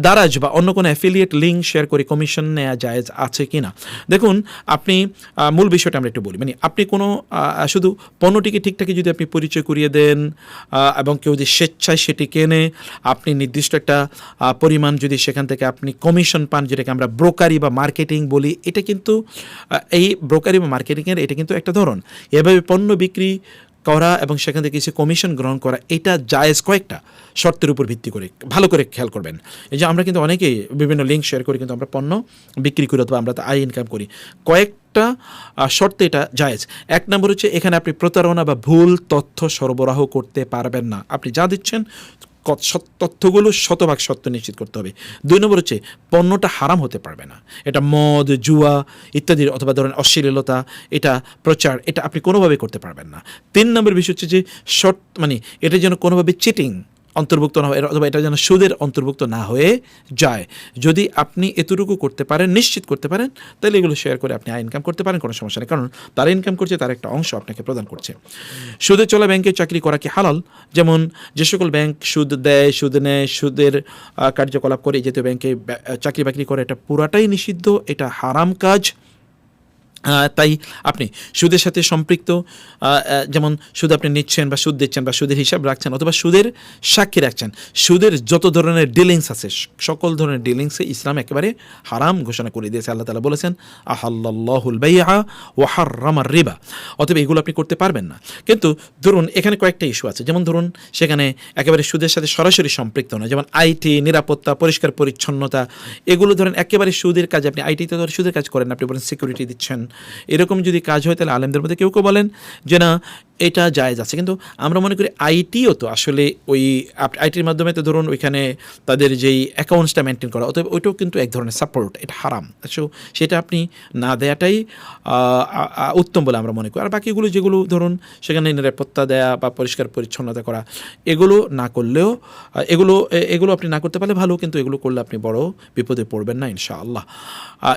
দারাজ বা অন্য কোনো অ্যাফিলিয়েট লিঙ্ক শেয়ার করে কমিশন নেওয়া জায়েজ আছে কি না? দেখুন, আপনি মূল বিষয়টা আমরা একটু বলি। মানে আপনি কোনো শুধু পণ্যটিকে ঠিকঠাকই যদি আপনি পরিচয় করিয়ে দেন এবং কেউ যদি স্বেচ্ছায় সেটি কেনে, আপনি নির্দিষ্ট একটা পরিমাণ যদি সেখান থেকে আপনি কমিশন পান, যেটাকে আমরা ব্রোকারি বা মার্কেটিং বলি, এটা কিন্তু এই ব্রোকারি বা মার্কেটিংয়ের এটা কিন্তু একটা ধরন। এভাবে পণ্য বিক্রি করা এবং সেখান থেকে কিছু কমিশন গ্রহণ করা, এটা জায়েজ কয়েকটা শর্তের উপর ভিত্তি করে। ভালো করে খেয়াল করবেন, এই যে আমরা কিন্তু অনেকেই বিভিন্ন লিঙ্ক শেয়ার করি কিন্তু আমরা পণ্য বিক্রি করি অথবা আমরা তো আয় ইনকাম করি, কয়েকটা শর্তে এটা জায়েজ। এক নম্বর হচ্ছে এখানে আপনি প্রতারণা বা ভুল তথ্য সরবরাহ করতে পারবেন না। আপনি যা দিচ্ছেন তথ্যগুলো শতভাগ সত্য নিশ্চিত করতে হবে। 2 নম্বর হচ্ছে পণ্যটা হারাম হতে পারবে না। এটা মদ, জুয়া ইত্যাদির অথবা ধরেন অশ্লীলতা, এটা প্রচার, এটা আপনি কোনোভাবে করতে পারবেন না। 3 নম্বর বিষয় হচ্ছে যে মানে এটা যেন কোনোভাবে চিটিং অন্তর্ভুক্ত না হয় অথবা এটা যেন সুদের অন্তর্ভুক্ত না হয়ে যায়। যদি আপনি এতটুকু করতে পারেন, নিশ্চিত করতে পারেন, তাহলে এগুলো শেয়ার করে আপনি আয় ইনকাম করতে পারেন, কোনো সমস্যা নেই। কারণ তারা ইনকাম করছে, তার একটা অংশ আপনাকে প্রদান করছে। সুদে চলা ব্যাংকে চাকরি করা কি হালাল? যেমন যে সকল ব্যাংক সুদ দেয়, সুদ নেয়, সুদের কার্যকলাপ করে, যেহেতু ব্যাংকে চাকরি বাকরি করে, এটা পুরাটাই নিষিদ্ধ, এটা হারাম কাজ। তাই আপনি সুদের সাথে সম্পৃক্ত, যেমন সুদ আপনি নিচ্ছেন বা সুদ দিচ্ছেন বা সুদের হিসাব রাখছেন অথবা সুদের সাক্ষী রাখছেন, সুদের যত ধরনের ডিলিংস আছে, সকল ধরনের ডিলিংসে ইসলাম একেবারে হারাম ঘোষণা করে দিয়েছে। আল্লাহ তাআলা বলেছেন আহাল্লাল্লাহুল বাইআ ওয়া হাররামার রিবা। অতএব এগুলো আপনি করতে পারবেন না। কিন্তু ধরুন এখানে কয়েকটা ইস্যু আছে, যেমন ধরুন সেখানে একেবারে সুদের সাথে সরাসরি সম্পৃক্ত নয়, যেমন আইটি, নিরাপত্তা, পরিষ্কার পরিচ্ছন্নতা, এগুলো ধরেন একেবারে সুদের কাজ। আপনি আইটিতে ধরেন সুদের কাজ করেন, আপনি বলেন সিকিউরিটি দিচ্ছেন, এরকম যদি কাজ হয় তাহলে আলেমদের মধ্যে কেউ কেউ বলেন যে না, এটা জায়েজ আছে। কিন্তু আমরা মনে করি আইটিও তো আসলে ওই আইটির মাধ্যমে তো ধরুন ওইখানে তাদের যেই অ্যাকাউন্টসটা মেনটেন করা, অতএব ওইটাও কিন্তু এক ধরনের সাপোর্ট, এটা হারাম। সেটা আপনি না দেয়াটাই উত্তম বলে আমরা মনে করি। আর বাকিগুলো যেগুলো ধরুন সেখানে নিরাপত্তা দেয়া বা পরিষ্কার পরিচ্ছন্নতা করা, এগুলো না করলেও এগুলো আপনি না করতে পারলে ভালো, কিন্তু এগুলো করলে আপনি বড় বিপদে পড়বেন না ইনশাআল্লাহ।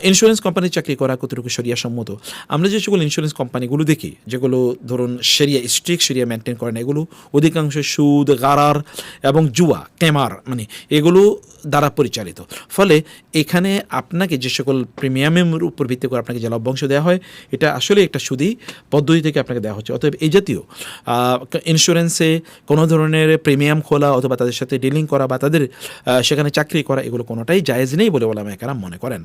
ইন্স্যুরেন্স কোম্পানির চাকরি করা কতটুকু শরিয়া সম্মত? আমরা যে সকল ইন্স্যুরেন্স কোম্পানিগুলো দেখি, যেগুলো ধরুন স্ট্রিক্ট শরিয়া মেনটেন করে না, এগুলো অধিকাংশ সুদ, গারার এবং জুয়া, কেমার, মানে এগুলো দ্বারা পরিচালিত। ফলে এখানে আপনাকে যে সকল প্রিমিয়ামের উপর ভিত্তি করে আপনাকে যে লভ্যাংশ দেওয়া হয়, এটা আসলে একটা সুদি পদ্ধতি থেকে আপনাকে দেওয়া হচ্ছে। অতএব এই জাতীয় ইন্স্যুরেন্সে কোনো ধরনের প্রিমিয়াম খোলা অথবা তাদের সাথে ডিলিং করা বা তাদের সেখানে চাকরি করা, এগুলো কোনোটাই জায়েজ নেই বলে ওলামায়ে কেরাম মনে করেন।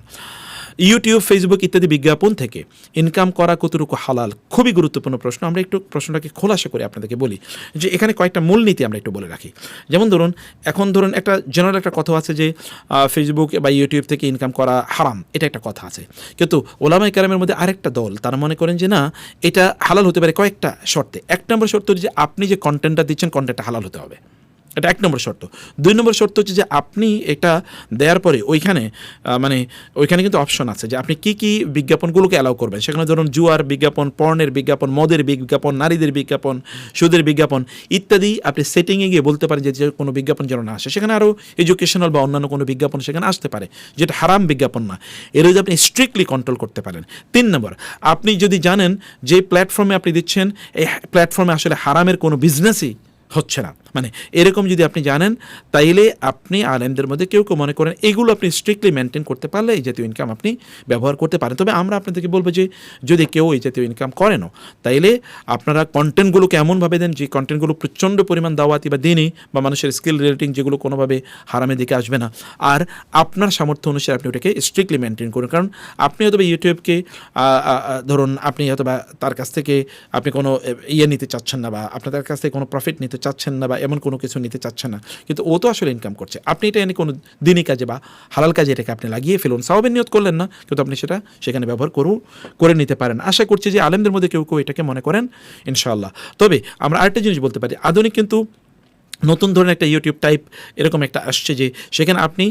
ইউটিউব, ফেসবুক ইত্যাদি বিজ্ঞাপন থেকে ইনকাম করা কতটুকু হালাল? খুবই গুরুত্বপূর্ণ প্রশ্ন। আমরা একটু প্রশ্নটাকে খোলাসা করে আপনাদেরকে বলি যে এখানে কয়েকটা মূলনীতি আমরা একটু বলে রাখি। যেমন ধরুন এখন ধরুন একটা জেনারেল একটা কথা আছে যে ফেসবুক বা ইউটিউব থেকে ইনকাম করা হারাম, এটা একটা কথা আছে। কিন্তু ওলামায়ে কেরামের মধ্যে আরেকটা দল, তারা মনে করেন যে না, এটা হালাল হতে পারে কয়েকটা শর্তে। 1 নম্বর শর্ত হচ্ছে যে আপনি যে কন্টেন্টটা দিচ্ছেন, কন্টেন্টটা হালাল হতে হবে, এটা 1 নম্বর শর্ত। 2 নম্বর শর্ত হচ্ছে যে আপনি এটা দেওয়ার পরে ওইখানে কিন্তু অপশন আছে যে আপনি কী কী বিজ্ঞাপনগুলোকে অ্যালাউ করবেন। সেখানে ধরুন জুয়ার বিজ্ঞাপন, পর্নের বিজ্ঞাপন, মদের বিজ্ঞাপন, নারীদের বিজ্ঞাপন, সুদের বিজ্ঞাপন ইত্যাদি আপনি সেটিংয়ে গিয়ে বলতে পারেন যে কোনো বিজ্ঞাপন যেন না আসে। সেখানে আরও এডুকেশনাল বা অন্যান্য কোনো বিজ্ঞাপন সেখানে আসতে পারে, যেটা হারাম বিজ্ঞাপন না, এর যদি আপনি স্ট্রিক্টলি কন্ট্রোল করতে পারেন। 3 নম্বর, আপনি যদি জানেন যে প্ল্যাটফর্মে আপনি দিচ্ছেন, এই প্ল্যাটফর্মে আসলে হারামের কোনো বিজনেসই হচ্ছে না, মানে এরকম যদি আপনি জানেন, তাইলে আপনি আলেমদের মধ্যে কেউ কেউ মনে করেন এগুলো আপনি স্ট্রিক্টলি মেনটেন করতে পারলে এই জাতীয় ইনকাম আপনি ব্যবহার করতে পারেন। তবে আমরা আপনাদেরকে বলবো যে যদি কেউ এই জাতীয় ইনকাম করেনও, তাইলে আপনারা কন্টেন্টগুলোকে এমনভাবে দেন যে কন্টেন্টগুলো প্রচণ্ড পরিমাণ দাওয়াতি বা দিনই বা মানুষের স্কিল রিলেটিং, যেগুলো কোনোভাবে হারামের দিকে আসবে না। আর আপনার সামর্থ্য অনুসারে আপনি ওটাকে স্ট্রিক্টলি মেনটেন করুন। কারণ আপনি হয়তো ইউটিউবকে ধরুন আপনি হয়তো বা তার কাছ থেকে আপনি কোনো নিতে চাচ্ছেন না, বা আপনার কাছ থেকে কোনো প্রফিট নিতে চাচ্ছেন না, বা এমন কোনো কিছু নিতে চাচ্ছেন না, কিন্তু ও তো আসলে ইনকাম করছে। আপনি এটা এনে কোনো দিনই কাজে বা হালাল কাজে এটাকে আপনি লাগিয়ে ফেলুন, সওয়াবের নিয়ত করলেন না, কিন্তু আপনি সেটা সেখানে ব্যবহার করে নিতে পারেন। আশা করছি যে আলেমদের মধ্যে কেউ কেউ এটাকে মনে করেন ইনশাআল্লাহ। তবে আমরা আরেকটা জিনিস বলতে পারি, আধুনিক কিন্তু নতুন ধরনের একটা ইউটিউব টাইপ এরকম একটা আসছে যে সেখানে আপনি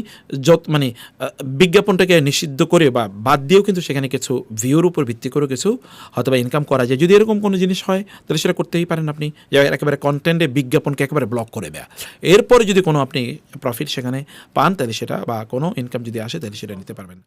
বিজ্ঞাপনটাকে নিষিদ্ধ করে বা বাদ দিয়েও কিন্তু সেখানে কিছু ভিউর উপর ভিত্তি করে কিছু হয়তো বা ইনকাম করা যায়। যদি এরকম কোনো জিনিস হয় তাহলে সেটা করতেই পারেন আপনি, যে একেবারে কন্টেন্টে বিজ্ঞাপনকে একেবারে ব্লক করে দেয়া। এরপরে যদি কোনো আপনি প্রফিট সেখানে পান তাহলে সেটা বা কোনো ইনকাম যদি আসে তাহলে সেটা নিতে পারবেন।